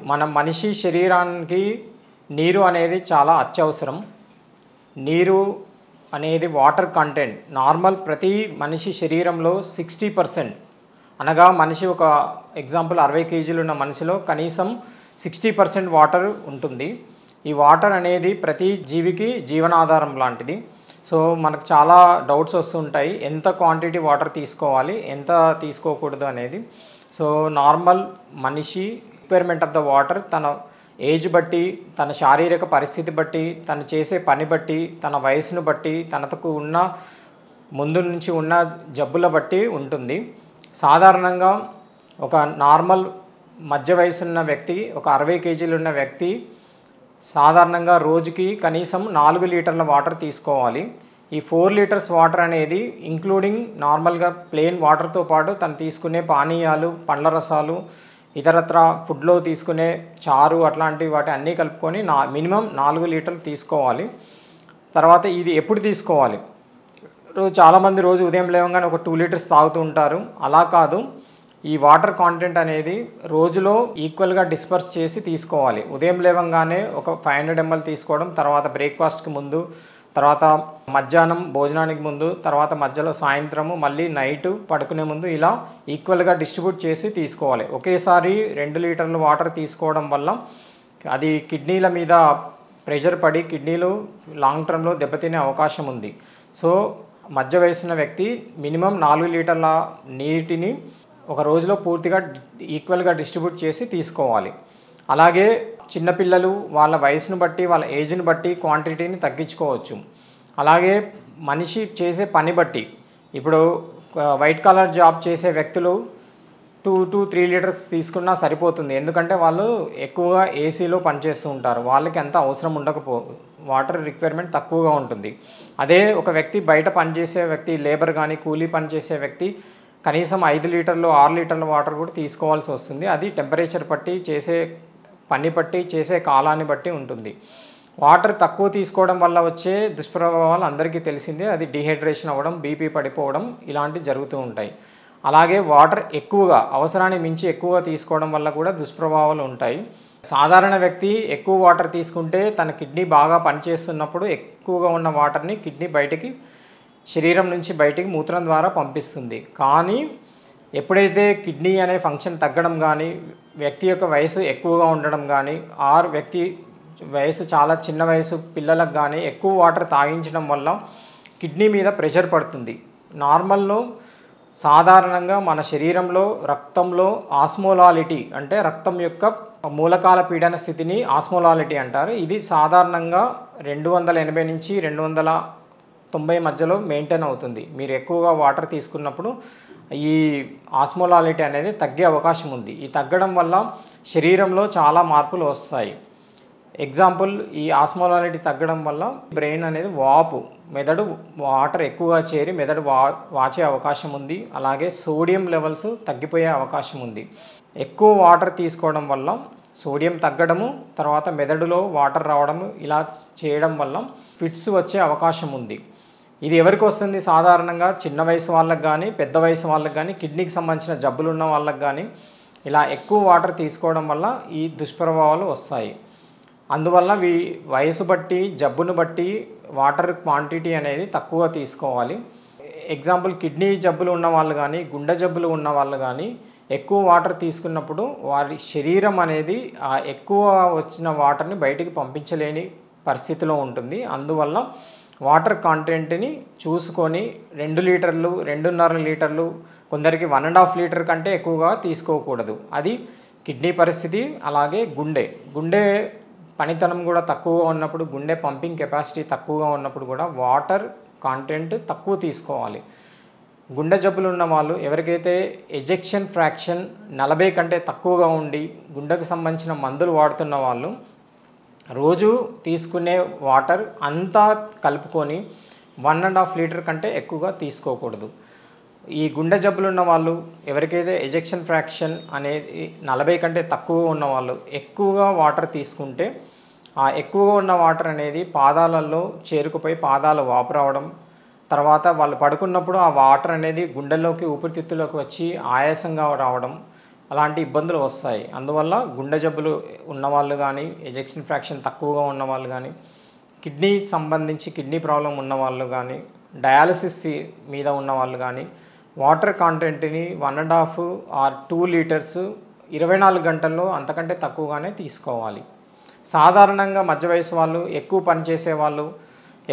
మన మనిషి శరీరానికి నీరు అనేది చాలా అత్యవసరం. నీరు అనేది వాటర్ కంటెంట్ నార్మల్ ప్రతి మనిషి శరీరంలో 60%, అనగా మనిషి ఒక ఎగ్జాంపుల్ 60 కేజీలు ఉన్న మనిషిలో కనీసం 60% వాటర్ ఉంటుంది. ఈ వాటర్ అనేది ప్రతి జీవికి జీవనాధారం లాంటిది. సో మనకు చాలా డౌట్స్ వస్తుంటాయి, ఎంత క్వాంటిటీ వాటర్ తీసుకోవాలి, ఎంత తీసుకోకూడదు అనేది. సో నార్మల్ మనిషి రిక్వైర్మెంట్ ఆఫ్ ద వాటర్ తన ఏజ్ బట్టి, తన శారీరక పరిస్థితి బట్టి, తను చేసే పని బట్టి, తన వయసును బట్టి, తనకు ఉన్న ముందు నుంచి ఉన్న జబ్బుల బట్టి ఉంటుంది. సాధారణంగా ఒక నార్మల్ మధ్య వయసున్న వ్యక్తి, ఒక 60 కేజీలు ఉన్న వ్యక్తి సాధారణంగా రోజుకి కనీసం 4 లీటర్ల వాటర్ తీసుకోవాలి. ఈ 4 లీటర్స్ వాటర్ అనేది ఇంక్లూడింగ్ నార్మల్గా ప్లెయిన్ వాటర్తో పాటు తను తీసుకునే పానీయాలు, పండ్ల రసాలు, ఇతరత్ర ఫుడ్లో తీసుకునే చారు అట్లాంటివి వాటి అన్నీ కలుపుకొని మినిమం 4 లీటర్లు తీసుకోవాలి. తర్వాత ఇది ఎప్పుడు తీసుకోవాలి? చాలామంది రోజు ఉదయం లేవగానే ఒక 2 లీటర్స్ తాగుతూ ఉంటారు. అలా కాదు, ఈ వాటర్ కాంటెంట్ అనేది రోజులో ఈక్వల్గా డిస్పర్స్ చేసి తీసుకోవాలి. ఉదయం లేవగానే ఒక 500 ml తీసుకోవడం, తర్వాత బ్రేక్ఫాస్ట్కి ముందు, తర్వాత మధ్యాహ్నం భోజనానికి ముందు, తర్వాత మధ్యలో సాయంత్రము, మళ్ళీ నైటు పడుకునే ముందు, ఇలా ఈక్వల్గా డిస్ట్రిబ్యూట్ చేసి తీసుకోవాలి. ఒకేసారి 2 లీటర్ల వాటర్ తీసుకోవడం వల్ల అది కిడ్నీల మీద ప్రెషర్ పడి కిడ్నీలు లాంగ్ టర్మ్లో దెబ్బతినే అవకాశం ఉంది. సో మధ్య వయసున్న వ్యక్తి మినిమం 4 లీటర్ల నీటిని ఒక రోజులో పూర్తిగా ఈక్వల్గా డిస్ట్రిబ్యూట్ చేసి తీసుకోవాలి. అలాగే చిన్నపిల్లలు వాళ్ళ వయసును బట్టి, వాళ్ళ ఏజ్ని బట్టి క్వాంటిటీని తగ్గించుకోవచ్చు. అలాగే మనిషి చేసే పని బట్టి, ఇప్పుడు వైట్ కాలర్ జాబ్ చేసే వ్యక్తులు 2 to 3 లీటర్స్ తీసుకున్నా సరిపోతుంది. ఎందుకంటే వాళ్ళు ఎక్కువగా ఏసీలో పనిచేస్తూ ఉంటారు, వాళ్ళకి అంత అవసరం వాటర్ రిక్వైర్మెంట్ తక్కువగా ఉంటుంది. అదే ఒక వ్యక్తి బయట పనిచేసే వ్యక్తి, లేబర్ కానీ కూలీ పనిచేసే వ్యక్తి కనీసం 5 లీటర్లు 6 లీటర్ల వాటర్ కూడా తీసుకోవాల్సి వస్తుంది. అది టెంపరేచర్ బట్టి, చేసే పని బట్టి, చేసే కాలాన్ని బట్టి ఉంటుంది. వాటర్ తక్కువ తీసుకోవడం వల్ల వచ్చే దుష్ప్రభావాలు అందరికీ తెలిసిందే. అది డిహైడ్రేషన్ అవ్వడం, బీపీ పడిపోవడం ఇలాంటివి జరుగుతూ ఉంటాయి. అలాగే వాటర్ ఎక్కువగా అవసరాన్ని మించి ఎక్కువగా తీసుకోవడం వల్ల కూడా దుష్ప్రభావాలు ఉంటాయి. సాధారణ వ్యక్తి ఎక్కువ వాటర్ తీసుకుంటే తన కిడ్నీ బాగా పనిచేస్తున్నప్పుడు ఎక్కువగా ఉన్న వాటర్ని కిడ్నీ శరీరం నుంచి బయటికి మూత్రం ద్వారా పంపిస్తుంది. కానీ ఎప్పుడైతే కిడ్నీ అనే ఫంక్షన్ తగ్గడం కానీ, వ్యక్తి యొక్క వయసు ఎక్కువగా ఉండడం కానీ, వ్యక్తి వయసు చాలా చిన్న వయసు పిల్లలకు కానీ ఎక్కువ వాటర్ తాగించడం వల్ల కిడ్నీ మీద ప్రెషర్ పడుతుంది. నార్మల్లో సాధారణంగా మన శరీరంలో రక్తంలో ఆస్మోలాలిటీ అంటే రక్తం యొక్క మూలకాల పీడన స్థితిని ఆస్మోలాలిటీ అంటారు. ఇది సాధారణంగా 280 నుంచి 290 మధ్యలో మెయింటైన్ అవుతుంది. మీరు ఎక్కువగా వాటర్ తీసుకున్నప్పుడు ఈ ఆస్మోలాలిటీ అనేది తగ్గే అవకాశం ఉంది. ఈ తగ్గడం వల్ల శరీరంలో చాలా మార్పులు వస్తాయి. ఎగ్జాంపుల్, ఈ ఆస్మోలాలిటీ తగ్గడం వల్ల బ్రెయిన్ అనేది మెదడు వాటర్ ఎక్కువగా చేరి మెదడు వాచే అవకాశం ఉంది. అలాగే సోడియం లెవెల్స్ తగ్గిపోయే అవకాశం ఉంది. ఎక్కువ వాటర్ తీసుకోవడం వల్ల సోడియం తగ్గడము, తర్వాత మెదడులో వాటర్ రావడము, ఇలా చేయడం వల్ల ఫిట్స్ వచ్చే అవకాశం ఉంది. ఇది ఎవరికి వస్తుంది? సాధారణంగా చిన్న వయసు వాళ్ళకి కానీ, పెద్ద వయసు వాళ్ళకి కానీ, కిడ్నీకి సంబంధించిన జబ్బులు ఉన్న వాళ్ళకి కానీ ఇలా ఎక్కువ వాటర్ తీసుకోవడం వల్ల ఈ దుష్ప్రభావాలు వస్తాయి. అందువల్ల వయసు బట్టి, జబ్బును బట్టి వాటర్ క్వాంటిటీ అనేది తక్కువ తీసుకోవాలి. ఎగ్జాంపుల్, కిడ్నీ జబ్బులు ఉన్న వాళ్ళు కానీ, గుండె జబ్బులు ఉన్న వాళ్ళు కానీ ఎక్కువ వాటర్ తీసుకున్నప్పుడు వారి శరీరం అనేది ఆ ఎక్కువ వచ్చిన వాటర్ని బయటికి పంపించలేని పరిస్థితిలో ఉంటుంది. అందువల్ల వాటర్ కంటెంట్ని చూసుకొని 2 లీటర్లు, 2.5 లీటర్లు, కొందరికి 1.5 లీటర్ కంటే ఎక్కువగా తీసుకోకూడదు. అది కిడ్నీ పరిస్థితి. అలాగే గుండె పనితనం కూడా తక్కువగా ఉన్నప్పుడు, గుండె పంపింగ్ కెపాసిటీ తక్కువగా ఉన్నప్పుడు కూడా వాటర్ కంటెంట్ తక్కువ తీసుకోవాలి. గుండె జబ్బులు ఉన్న వాళ్ళు, ఎవరికైతే ఎజెక్షన్ ఫ్రాక్షన్ 40 కంటే తక్కువగా ఉండి గుండెకు సంబంధించిన మందులు వాడుతున్న వాళ్ళు రోజు తీసుకునే వాటర్ అంతా కలుపుకొని 1.5 లీటర్ కంటే ఎక్కువగా తీసుకోకూడదు. ఈ గుండె జబ్బులు ఉన్న వాళ్ళు, ఎవరికైతే ఎజెక్షన్ ఫ్రాక్షన్ అనేది 40 కంటే తక్కువగా ఉన్న వాళ్ళు ఎక్కువగా వాటర్ తీసుకుంటే ఆ ఎక్కువగా ఉన్న వాటర్ అనేది పాదాలలో చేరుకుపోయి పాదాలు వాపు రావడం, తర్వాత వాళ్ళు పడుకున్నప్పుడు ఆ వాటర్ అనేది గుండెల్లోకి ఊపిరితిత్తులోకి వచ్చి ఆయాసంగా రావడం, అలాంటి ఇబ్బందులు వస్తాయి. అందువల్ల గుండె జబ్బులు ఉన్నవాళ్ళు కానీ, ఎజెక్షన్ ఫ్రాక్షన్ తక్కువగా ఉన్నవాళ్ళు కానీ, కిడ్నీ సంబంధించి కిడ్నీ ప్రాబ్లం ఉన్నవాళ్ళు కానీ, డయాలసిస్ మీద ఉన్నవాళ్ళు కానీ వాటర్ కంటెంట్ని 1.5 ఆర్ 2 లీటర్స్ 24 గంటల్లో అంతకంటే తక్కువగానే తీసుకోవాలి. సాధారణంగా మధ్య వయసు వాళ్ళు, ఎక్కువ పని చేసేవాళ్ళు,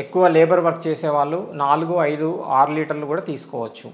ఎక్కువ లేబర్ వర్క్ చేసేవాళ్ళు 4, 5, 6 లీటర్లు కూడా తీసుకోవచ్చు.